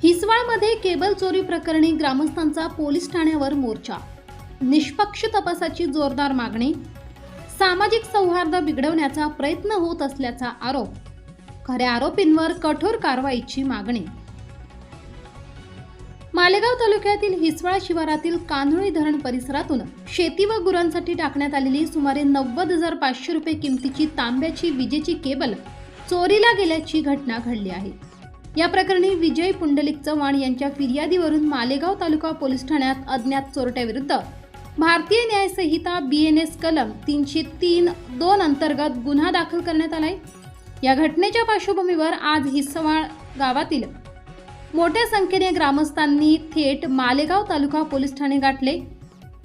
हिसवाळमध्ये cable चोरी प्रकरणी ग्रामस्थांचा पोलीस ठाण्यावर मोर्चा। निष्पक्ष तपासाची जोरदार मागणी। सामाजिक सौहार्द बिघडवण्याचा प्रयत्न होत असल्याचा आरोप। खऱ्या आरोपींवर कठोर कारवाईची मागणी। मालेगाव तालुक्यातील हिसवाळ शिवारातील कान्होळी धरण परिसरातून शेती व गुरांसाठी टाकण्यात आलेली सुमारे 90,500 रुपये किमतीची तांब्याची विजेची केबल चोरीला गेल्याची घटना घडली आहे। या प्रकरणी विजय पुंडलिक चव्हाण यांच्या फिर्यादीवरून मालेगाव तालुका पोलीस ठाण्यात अज्ञात चोरट्याविरुद्ध भारतीय न्याय संहिता BNS कलम 303(2) अंतर्गत गुन्हा दाखल करण्यात आलाय। या घटनेच्या पार्श्वभूमीवर आज हिसवाळ गावातील मोठ्या संख्येने ग्रामस्थांनी थेट मालेगाव तालुका पोलीस ठाणे गाठले।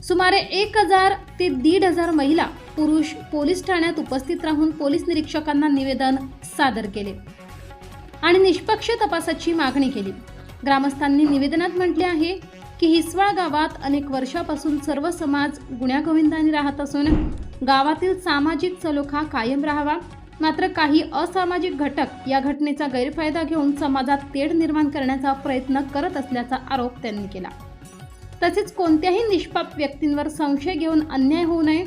सुमारे 1000 ते 1500 महिला पुरुष पोलीस ठाण्यात उपस्थित राहून पोलीस निरीक्षकांना निवेदन सादर केले आणि निष्पक्ष तपासाची मागणी केली। ग्रामस्थांनी निवेदनात म्हटले आहे की हिसवाळ गावात अनेक वर्षापासून सर्व समाज गुण्यागोविंदाने राहत असून गावातील सामाजिक सलोखा कायम राहावा, मात्र काही असामाजिक घटक या घटनेचा गैरफायदा घेऊन समाजात तेढ निर्माण करण्याचा प्रयत्न करत असल्याचा आरोप त्यांनी केला। तसेच कोणत्याही निष्पाप व्यक्तींवर संशय घेऊन अन्याय होऊ नये,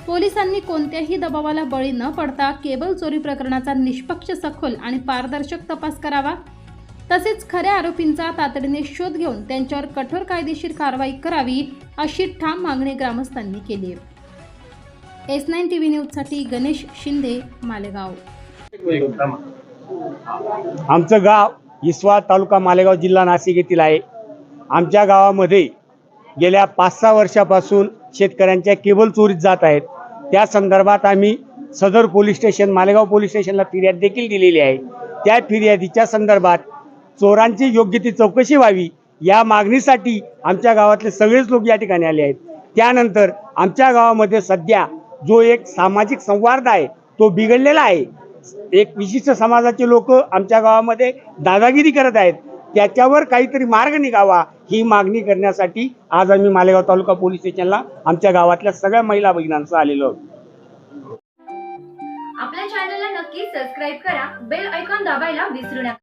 पोलिसांनी कोणत्याही दबावाला बळी न पडता केबल चोरी प्रकरणाचा निष्पक्ष, सखोल आणि पारदर्शक तपास करावा। तसेच खऱ्या आरोपींचा तातडीने शोध घेऊन त्यांच्यावर कठोर कायदेशीर कारवाई करावी, अशी ठाम मागणी ग्रामस्थांनी केली आहे। S9 TV न्यूजसाठी गणेश शिंदे, मालेगाव। आमचं गाव हिसवाळ तालुका मालेगाव जिल्हा नाशिक येथील आहे। आमच्या गावामध्ये गेल्या 5-6 वर्षापासून शेतकऱ्यांच्या केबल चोरीत जात आहेत। त्या संदर्भात आम्ही सदर पोलीस स्टेशन मालेगाव पोलीस स्टेशनला फिर्याद देखील दिलेली आहे। त्या फिर्यादीच्या संदर्भात चोरांची योग्य ती चौकशी व्हावी या मागणीसाठी आमच्या गावातले सगळेच लोक या ठिकाणी आले आहेत। त्यानंतर आमच्या गावामध्ये सध्या जो एक सामाजिक संवाद आहे तो बिघडलेला आहे। एक विशिष्ट समाजाचे लोक आमच्या गावामध्ये दादागिरी करत आहेत, त्याच्यावर काहीतरी मार्ग निघावा ही मागणी करण्यासाठी आज आम्ही मालेगाव तालुका पोलीस स्टेशनला आमच्या गावातल्या सगळ्या महिला भगिनींसह आलेलो आहोत। आपल्या चॅनलला नक्की सबस्क्राइब करा, बेल आयकॉन दाबायला विसरू नका।